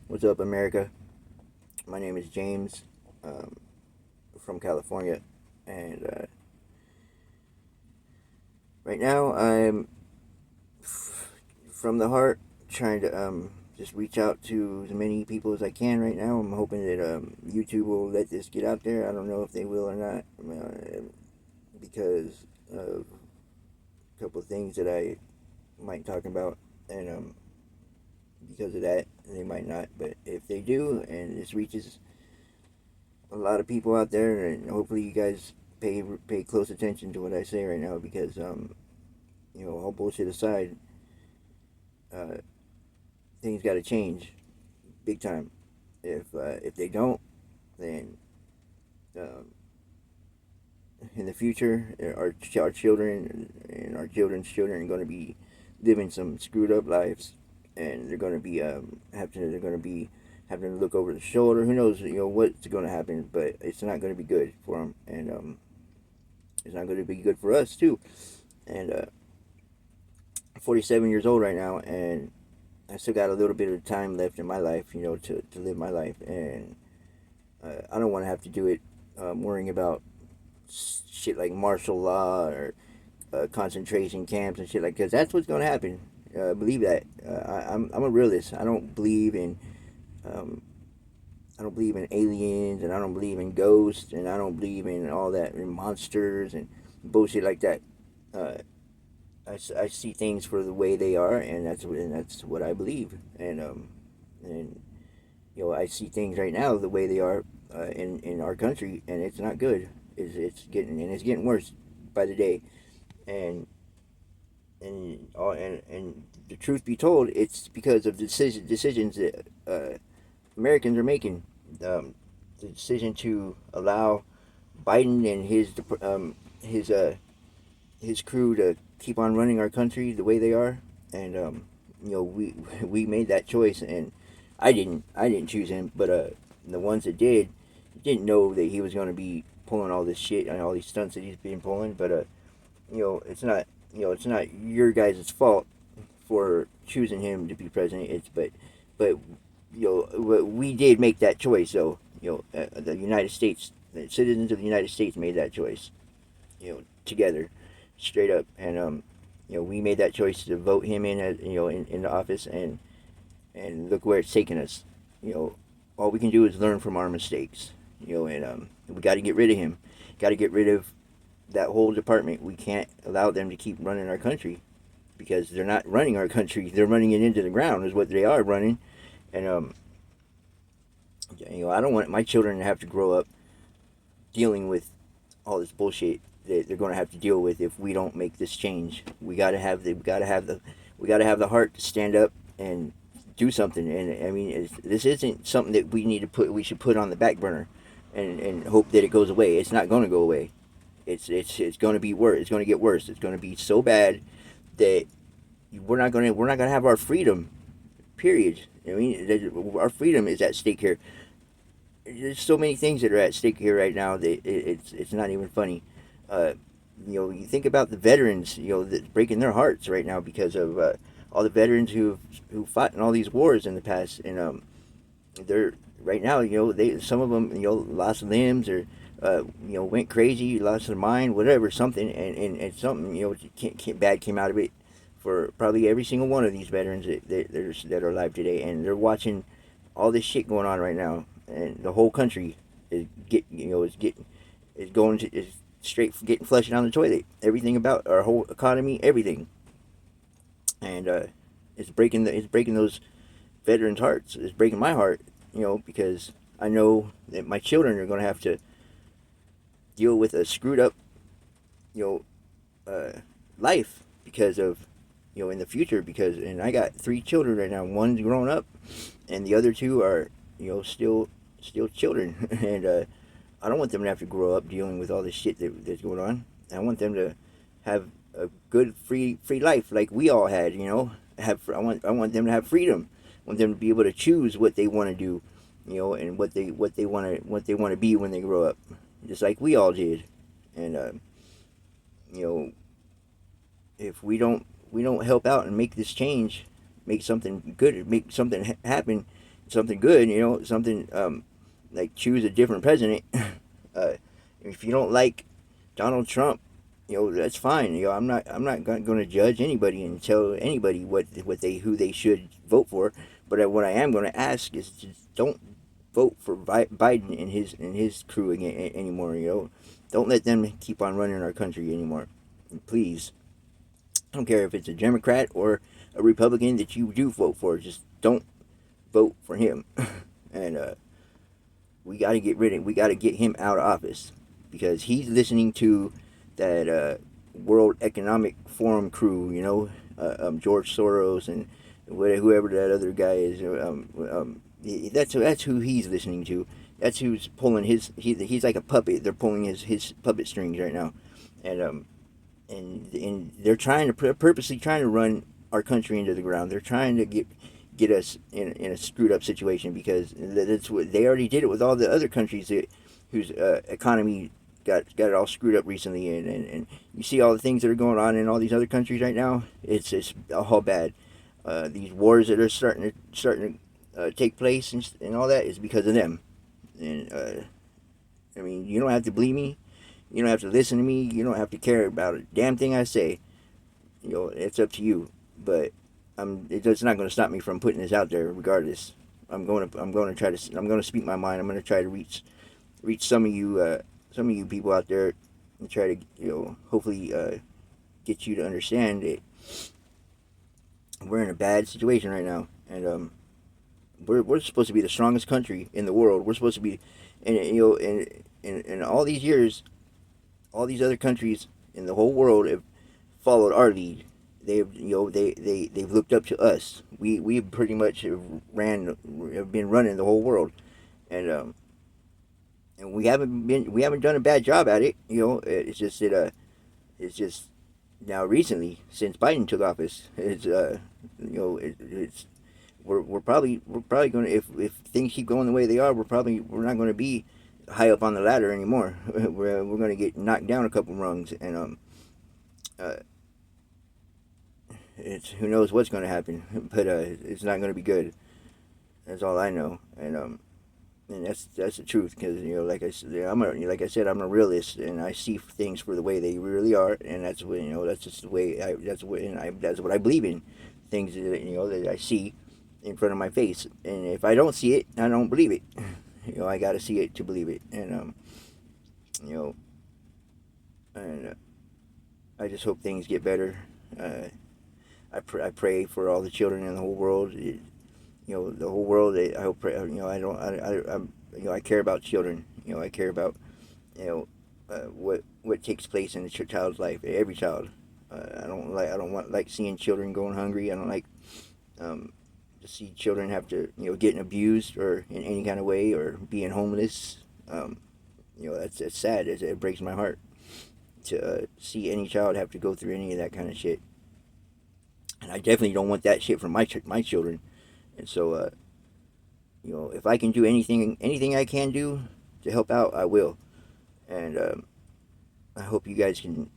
What's up, America? My name is James from California, and right now I'm from the heart trying to just reach out to as many people as I can right now. I'm hoping that YouTube will let this get out there. I don't know if they will or not because of a couple of things that I might talk about, and because of that, they might not. But if they do, and this reaches a lot of people out there, and hopefully you guys pay close attention to what I say right now because all bullshit aside, uh, things got to change big time. If they don't, then um, in the future, our children and our children's children are going to be living some screwed up lives, and they're going to be they're going to be having to look over the shoulder. Who knows, what's going to happen, but it's not going to be good for them, and it's not going to be good for us too. And I'm 47 years old right now, and I still got a little bit of time left in my life, to live my life, and I don't want to have to do it worrying about shit like martial law or concentration camps and shit like. Because that's what's going to happen. Believe that. I'm a realist. Um, I don't believe in aliens, and I don't believe in ghosts, and I don't believe in all that and monsters and bullshit like that. Uh, I see things for the way they are, and that's what I believe. And I see things right now the way they are in our country, and it's not good. It's getting worse by the day, and and the truth be told, it's because of the decisions that Americans are making. The decision to allow Biden and his his crew to keep on running our country the way they are, and we made that choice, and I didn't choose him, but the ones that didn't know that he was going to be pulling all this shit and all these stunts that he's been pulling, but it's not your guys' fault for choosing him to be president. But we did make that choice. So the United States, the citizens of the United States made that choice. Together, straight up, and we made that choice to vote him in as in the office, and look where it's taken us. All we can do is learn from our mistakes. And we got to get rid of him. Got to get rid of that whole department. We can't allow them to keep running our country because they're not running our country. They're running it into the ground, is what they are running. And I don't want my children to have to grow up dealing with all this bullshit that they're going to have to deal with if we don't make this change. We got to have the heart to stand up and do something. And I mean, this isn't something that we should put on the back burner and hope that it goes away. It's not going to go away. It's going to be worse. It's going to get worse. It's going to be so bad that we're not going to have our freedom. Period. I mean, our freedom is at stake here. There's so many things that are at stake here right now that it's not even funny. Uh, you think about the veterans, that breaking their hearts right now because of all the veterans who fought in all these wars in the past, and they're right now, they some of them, lost limbs or went crazy, lost their mind, whatever, something, and something, bad came out of it for probably every single one of these veterans that are alive today, and they're watching all this shit going on right now, and the whole country is going to is straight getting flushed down the toilet. Everything about our whole economy, everything, and it's breaking those veterans' hearts. It's breaking my heart, because I know that my children are going to have to deal with a screwed up, you life because of in the future, because and I got three children right now. One's grown up, and the other two are still children, and I don't want them to have to grow up dealing with all this shit that's going on. I want them to have a good free life like we all had. I want them to have freedom. I want them to be able to choose what they want to do, and what they want to be when they grow up, just like we all did. And you know, if we don't help out and make this change, make something good, make something happen, something good, something like choose a different president. If you don't like Donald Trump, that's fine. I'm not going to judge anybody and tell anybody who they should vote for. But what I am going to ask is just don't vote for Biden and his crew anymore. Don't let them keep on running our country anymore. Please, I don't care if it's a Democrat or a Republican that you do vote for. Just don't vote for him. And we got to we got to get him out of office because he's listening to that World Economic Forum crew, George Soros and whoever that other guy is. That's who he's listening to. That's who's pulling he's like a puppet. They're pulling his puppet strings right now, and they're purposely trying to run our country into the ground. They're trying to get us in a screwed up situation because that's what they already did it with all the other countries whose economy got it all screwed up recently, and you see all the things that are going on in all these other countries right now. It's all bad. These wars that are starting to take place and all that is because of them. And I mean, you don't have to believe me. You don't have to listen to me. You don't have to care about a damn thing I say. It's up to you. But it's not going to stop me from putting this out there, regardless. I'm going to speak my mind. I'm going to try to reach some of you people out there and try to hopefully get you to understand that we're in a bad situation right now, and we're supposed to be the strongest country in the world. We're supposed to be, and in all these years, all these other countries in the whole world have followed our lead. They've looked up to us. We pretty much have been running the whole world, and we haven't done a bad job at it. It's just it's just now recently since Biden took office. It's we're probably going to, if things keep going the way they are, we're not going to be high up on the ladder anymore. We're going to get knocked down a couple rungs, and uh, it's who knows what's going to happen, but it's not going to be good. That's all I know, and that's the truth. Because like I said, I'm a realist, and I see things for the way they really are, and that's what that's just the way that's what I believe in. Things that that I see in front of my face, and if I don't see it, I don't believe it. I got to see it to believe it, and you know, and I just hope things get better. I pray for all the children in the whole world. The whole world. I hope. I don't. I'm. I care about children. I care about. What takes place in a child's life. Every child. I don't like seeing children going hungry. I don't like to see children have to getting abused or in any kind of way or being homeless. That's sad. It breaks my heart to see any child have to go through any of that kind of shit. And I definitely don't want that shit from my children. And so, if I can do anything I can do to help out, I will. And I hope you guys can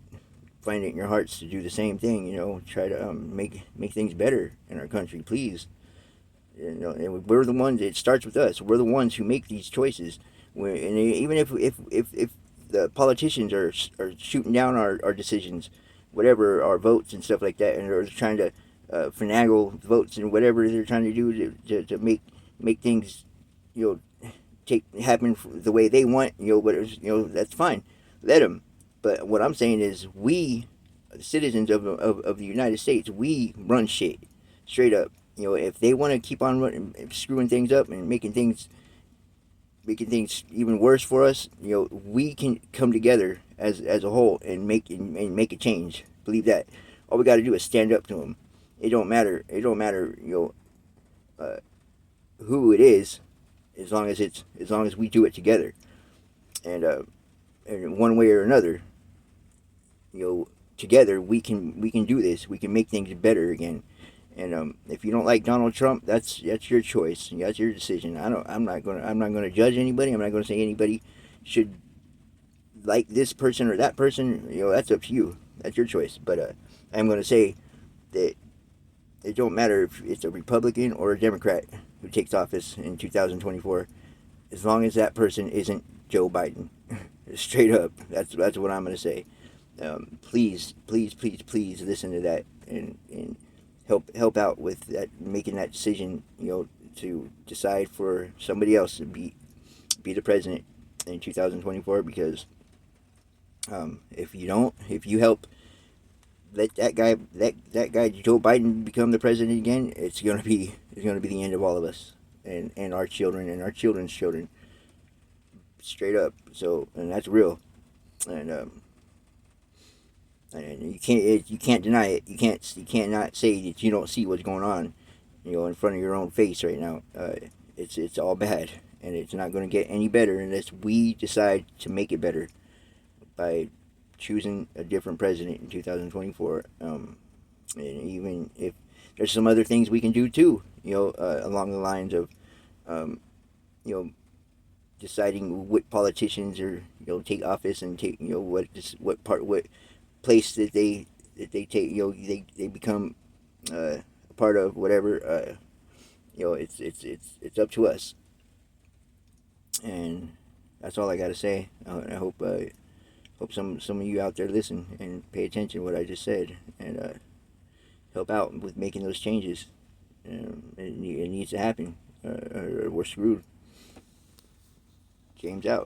find it in your hearts to do the same thing. Try to make things better in our country, please. And we're the ones. It starts with us. We're the ones who make these choices. And even if the politicians are shooting down our decisions, whatever our votes and stuff like that, and they're trying to finagle votes and whatever they're trying to do to make things happen the way they want. That's fine. Let them. But what I'm saying is, we, the citizens of the United States, we run shit straight up. If they want to keep on screwing things up and making things even worse for us, we can come together as a whole and make a change. Believe that. All we got to do is stand up to them. It don't matter. Who it is, as long as we do it together, and one way or another, together we can do this. We can make things better again. And if you don't like Donald Trump, that's your choice. That's your decision. I'm not gonna judge anybody. I'm not gonna say anybody should like this person or that person. That's up to you. That's your choice. But I'm gonna say that it don't matter if it's a Republican or a Democrat who who takes office in 2024, as long as that person isn't Joe Biden. Straight up, that's what I'm gonna say. Please, please, please, please listen to that and help out with that, making that decision. To decide for somebody else to be the president in 2024, because if you don't, if you help let that guy Joe Biden become the president again, it's gonna be the end of all of us and our children and our children's children. Straight up. So, and that's real. And you can't deny it. You can't not say that you don't see what's going on, in front of your own face right now. It's all bad, and it's not going to get any better unless we decide to make it better by choosing a different president in 2024. And even if there's some other things we can do too, along the lines of, um, you know, deciding what politicians are, take office and take, what place that they take, they become a part of, whatever. It's up to us, and that's all I gotta say. I hope some of you out there listen and pay attention to what I just said, and help out with making those changes. It needs to happen, or we're screwed. James out.